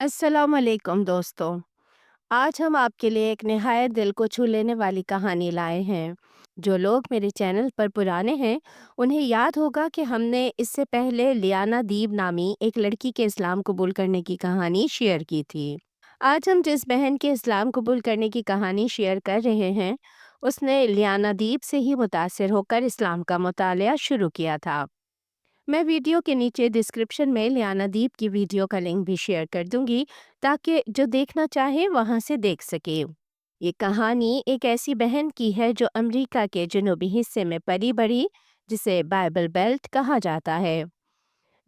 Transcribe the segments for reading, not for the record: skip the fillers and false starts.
अस्सलाम वालेकुम दोस्तों। आज हम आपके लिए एक निहायत दिल को छू लेने वाली कहानी लाए हैं। जो लोग मेरे चैनल पर पुराने हैं, उन्हें याद होगा कि हमने इससे पहले लियाना दीब नामी एक लड़की के इस्लाम कबूल करने की कहानी शेयर की थी। आज हम जिस बहन के इस्लाम कबूल करने की कहानी शेयर कर रहे हैं, उसने लियाना दीब से ही मुतासिर होकर इस्लाम का मुतालिया शुरू किया था। मैं वीडियो के नीचे डिस्क्रिप्शन में लियाना दीप की वीडियो का लिंक भी शेयर कर दूंगी, ताकि जो देखना चाहे वहां से देख सके। ये कहानी एक ऐसी बहन की है जो अमेरिका के जनूबी हिस्से में पली बड़ी, जिसे बाइबल बेल्ट कहा जाता है,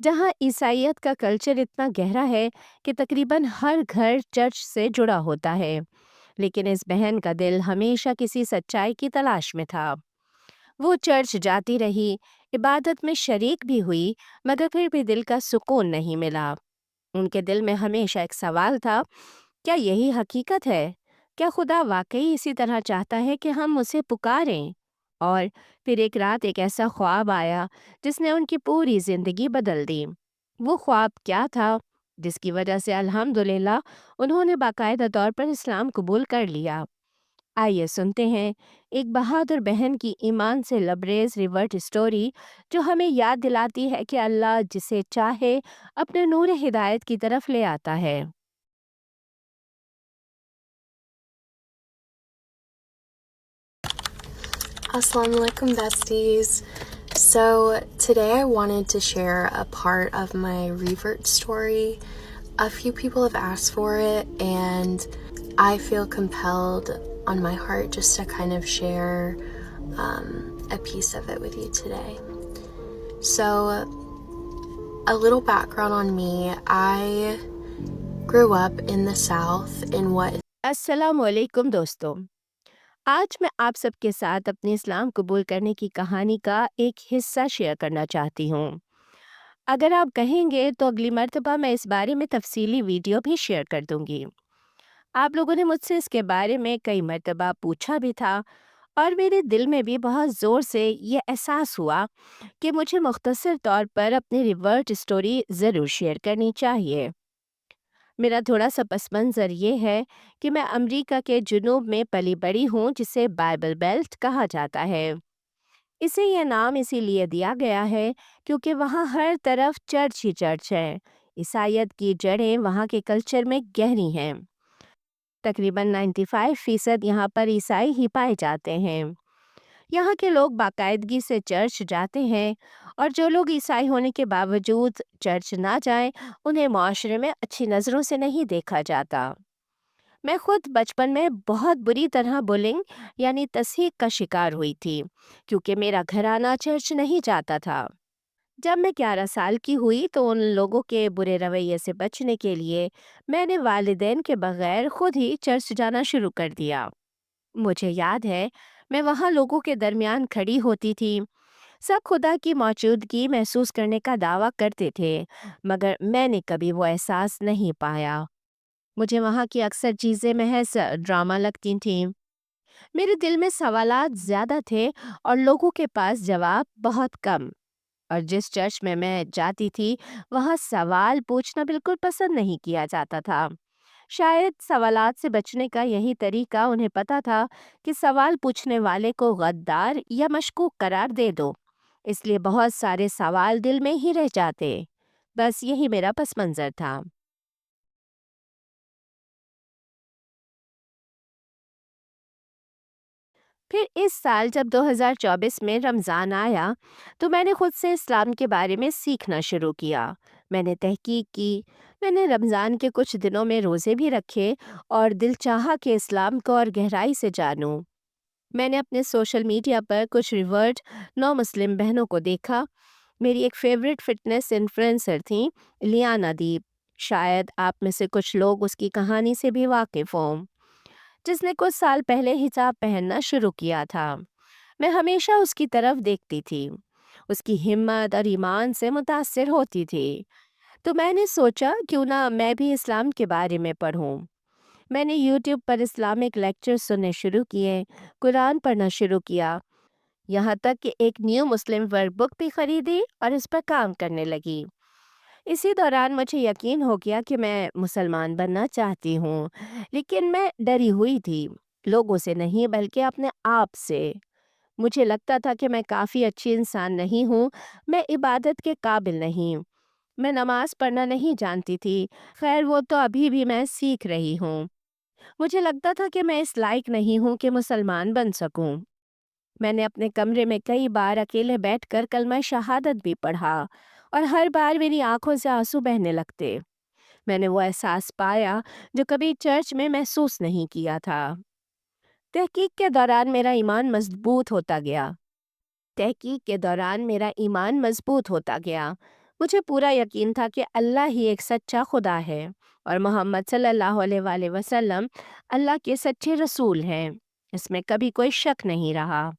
जहां ईसाइयत का कल्चर इतना गहरा है कि तकरीबन हर घर चर्च से जुड़ा होता है। लेकिन इस बहन का दिल हमेशा किसी सच्चाई की तलाश में था। वो चर्च जाती रही, इबादत में शरीक भी हुई, मगर फिर भी दिल का सुकून नहीं मिला। उनके दिल में हमेशा एक सवाल था, क्या यही हकीकत है? क्या खुदा वाकई इसी तरह चाहता है कि हम उसे पुकारें? और फिर एक रात एक ऐसा ख्वाब आया जिसने उनकी पूरी जिंदगी बदल दी। वो ख्वाब क्या था जिसकी वजह से अल्हम्दुलिल्लाह उन्होंने बाकायदा तौर पर इस्लाम कबूल कर लिया? आइए सुनते हैं एक बहादुर बहन की ईमान से लबरेज रिवर्ट स्टोरी, जो हमें याद दिलाती है कि अल्लाह जिसे चाहे अपने नूर हिदायत की तरफ ले आता है। Assalamu alaikum besties. So today I wanted to share a part of my revert story. A few people have asked for it and I feel compelled on my heart just to kind of share a piece of it with you today. So a little background on me. I grew up in the South in what अस्सलामु अलैकुम दोस्तों। आज मैं आप सबके साथ अपनी इस्लाम कबूल करने की कहानी का एक हिस्सा शेयर करना चाहती हूँ। अगर आप कहेंगे तो अगली मर्तबा मैं इस बारे में तफसीली वीडियो भी शेयर कर दूंगी। आप लोगों ने मुझसे इसके बारे में कई मर्तबा पूछा भी था, और मेरे दिल में भी बहुत ज़ोर से ये एहसास हुआ कि मुझे मुख्तसर तौर पर अपनी रिवर्ट स्टोरी ज़रूर शेयर करनी चाहिए। मेरा थोड़ा सा पस मंज़र ये है कि मैं अमेरिका के जुनूब में पली बड़ी हूँ, जिसे बाइबल बेल्ट कहा जाता है। इसे यह नाम इसीलिए दिया गया है क्योंकि वहाँ हर तरफ चर्च ही चर्च है। ईसाइयत की जड़ें वहाँ के कल्चर में गहरी हैं। तकरीबन 95% यहाँ पर ईसाई ही पाए जाते हैं। यहाँ के लोग बाकायदगी से चर्च जाते हैं, और जो लोग ईसाई होने के बावजूद चर्च ना जाएं, उन्हें माशरे में अच्छी नज़रों से नहीं देखा जाता। मैं खुद बचपन में बहुत बुरी तरह बुलिंग यानी तस्हीक का शिकार हुई थी, क्योंकि मेरा घराना चर्च नहीं जाता था। जब मैं 11 साल की हुई तो उन लोगों के बुरे रवैये से बचने के लिए मैंने वालिदैन के बगैर खुद ही चर्च जाना शुरू कर दिया। मुझे याद है, मैं वहाँ लोगों के दरमियान खड़ी होती थी। सब खुदा की मौजूदगी महसूस करने का दावा करते थे, मगर मैंने कभी वो एहसास नहीं पाया। मुझे वहाँ की अक्सर चीज़ें महज ड्रामा लगती थीं। मेरे दिल में सवालात ज़्यादा थे और लोगों के पास जवाब बहुत कम। और जिस चर्च में मैं जाती थी, वहाँ सवाल पूछना बिल्कुल पसंद नहीं किया जाता था। शायद सवालात से बचने का यही तरीका उन्हें पता था कि सवाल पूछने वाले को गद्दार या मशकूक करार दे दो। इसलिए बहुत सारे सवाल दिल में ही रह जाते। बस यही मेरा पस मंज़र था। फिर इस साल जब 2024 में रमज़ान आया, तो मैंने खुद से इस्लाम के बारे में सीखना शुरू किया। मैंने तहकीक की। मैंने रमज़ान के कुछ दिनों में रोज़े भी रखे और दिल चाहा कि इस्लाम को और गहराई से जानूं। मैंने अपने सोशल मीडिया पर कुछ रिवर्ट नौ मुस्लिम बहनों को देखा। मेरी एक फेवरेट फिटनेस इन्फ्लुएंसर थी, लियाना दीप। शायद आप में से कुछ लोग उसकी कहानी से भी वाकिफ़ हों, जिसने कुछ साल पहले हिजाब पहनना शुरू किया था। मैं हमेशा उसकी तरफ देखती थी, उसकी हिम्मत और ईमान से मुतासिर होती थी। तो मैंने सोचा क्यों ना मैं भी इस्लाम के बारे में पढ़ूं। मैंने यूट्यूब पर इस्लामिक लेक्चर सुनने शुरू किए, कुरान पढ़ना शुरू किया, यहाँ तक कि एक न्यू मुस्लिम वर्कबुक भी खरीदी और इस पर काम करने लगी। اسی دوران مجھے یقین ہو گیا کہ میں مسلمان بننا چاہتی ہوں، لیکن میں ڈری ہوئی تھی، لوگوں سے نہیں بلکہ اپنے آپ سے۔ مجھے لگتا تھا کہ میں کافی اچھی انسان نہیں ہوں، میں عبادت کے قابل نہیں، میں نماز پڑھنا نہیں جانتی تھی، خیر وہ تو ابھی بھی میں سیکھ رہی ہوں۔ مجھے لگتا تھا کہ میں اس لائق نہیں ہوں کہ مسلمان بن سکوں۔ میں نے اپنے کمرے میں کئی بار اکیلے بیٹھ کر کلمہ شہادت بھی پڑھا اور ہر بار میری آنکھوں سے آنسو بہنے لگتے۔ میں نے وہ احساس پایا جو کبھی چرچ میں محسوس نہیں کیا تھا۔ تحقیق کے دوران میرا ایمان مضبوط ہوتا گیا۔ مجھے پورا یقین تھا کہ اللہ ہی ایک سچا خدا ہے اور محمد صلی اللہ علیہ وآلہ وسلم اللہ کے سچے رسول ہیں۔ اس میں کبھی کوئی شک نہیں رہا۔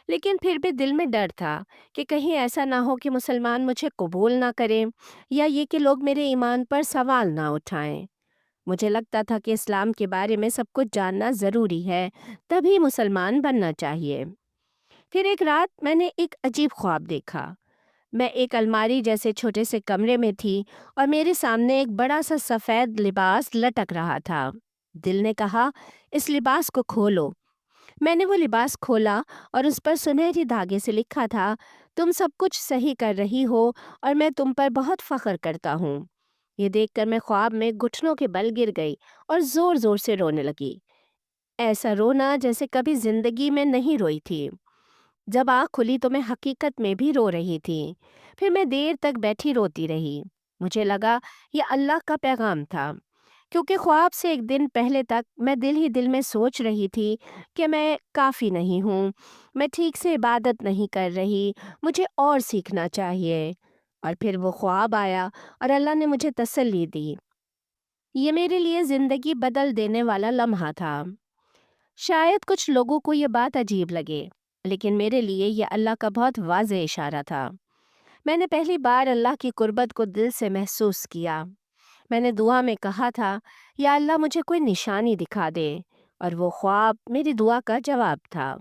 لیکن پھر بھی دل میں ڈر تھا کہ کہیں ایسا نہ ہو کہ مسلمان مجھے قبول نہ کریں یا یہ کہ لوگ میرے ایمان پر سوال نہ اٹھائیں۔ مجھے لگتا تھا کہ اسلام کے بارے میں سب کچھ جاننا ضروری ہے، تبھی مسلمان بننا چاہیے۔ پھر ایک رات میں نے ایک عجیب خواب دیکھا۔ میں ایک الماری جیسے چھوٹے سے کمرے میں تھی اور میرے سامنے ایک بڑا سا سفید لباس لٹک رہا تھا۔ دل نے کہا، اس لباس کو کھولو۔ میں نے وہ لباس کھولا اور اس پر سنہری دھاگے سے لکھا تھا، تم سب کچھ صحیح کر رہی ہو اور میں تم پر بہت فخر کرتا ہوں۔ یہ دیکھ کر میں خواب میں گھٹنوں کے بل گر گئی اور زور زور سے رونے لگی، ایسا رونا جیسے کبھی زندگی میں نہیں روئی تھی۔ جب آنکھ کھلی تو میں حقیقت میں بھی رو رہی تھی۔ پھر میں دیر تک بیٹھی روتی رہی۔ مجھے لگا یہ اللہ کا پیغام تھا، کیونکہ خواب سے ایک دن پہلے تک میں دل ہی دل میں سوچ رہی تھی کہ میں کافی نہیں ہوں، میں ٹھیک سے عبادت نہیں کر رہی، مجھے اور سیکھنا چاہیے۔ اور پھر وہ خواب آیا اور اللہ نے مجھے تسلی دی۔ یہ میرے لیے زندگی بدل دینے والا لمحہ تھا۔ شاید کچھ لوگوں کو یہ بات عجیب لگے، لیکن میرے لیے یہ اللہ کا بہت واضح اشارہ تھا۔ میں نے پہلی بار اللہ کی قربت کو دل سے محسوس کیا۔ میں نے دعا میں کہا تھا، یا اللہ مجھے کوئی نشانی دکھا دے، اور وہ خواب میری دعا کا جواب تھا۔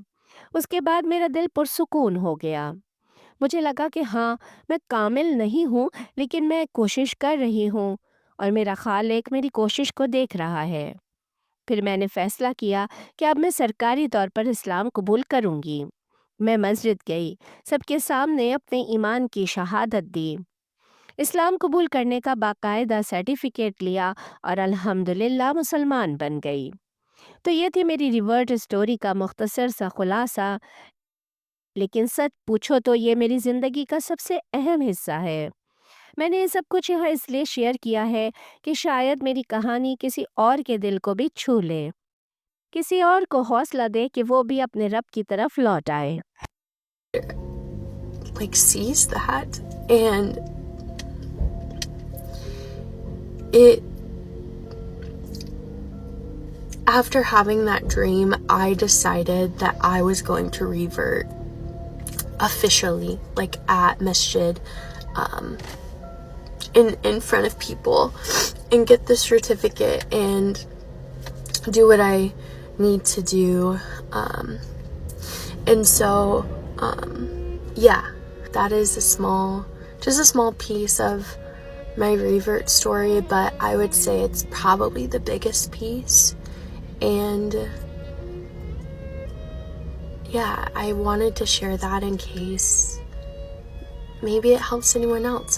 اس کے بعد میرا دل پرسکون ہو گیا۔ مجھے لگا کہ ہاں، میں کامل نہیں ہوں، لیکن میں کوشش کر رہی ہوں اور میرا خالق میری کوشش کو دیکھ رہا ہے۔ پھر میں نے فیصلہ کیا کہ اب میں سرکاری طور پر اسلام قبول کروں گی۔ میں مسجد گئی، سب کے سامنے اپنے ایمان کی شہادت دی، اسلام قبول کرنے کا باقاعدہ سرٹیفکیٹ لیا اور الحمدللہ مسلمان بن گئی۔ تو یہ تھی میری ریورٹ اسٹوری کا مختصر سا خلاصہ، لیکن سچ پوچھو تو یہ میری زندگی کا سب سے اہم حصہ ہے۔ میں نے یہ سب کچھ یہاں اس لیے شیئر کیا ہے کہ شاید میری کہانی کسی اور کے دل کو بھی چھو لے، کسی اور کو حوصلہ دے کہ وہ بھی اپنے رب کی طرف لوٹ آئے۔ like sees that, and it after having that dream, I decided that I was going to revert officially, like at masjid, in front of people, and get the certificate and do what I need to do. And so yeah, that is just a small piece of my revert story, but I would say it's probably the biggest piece. And yeah, I wanted to share that in case maybe it helps anyone else.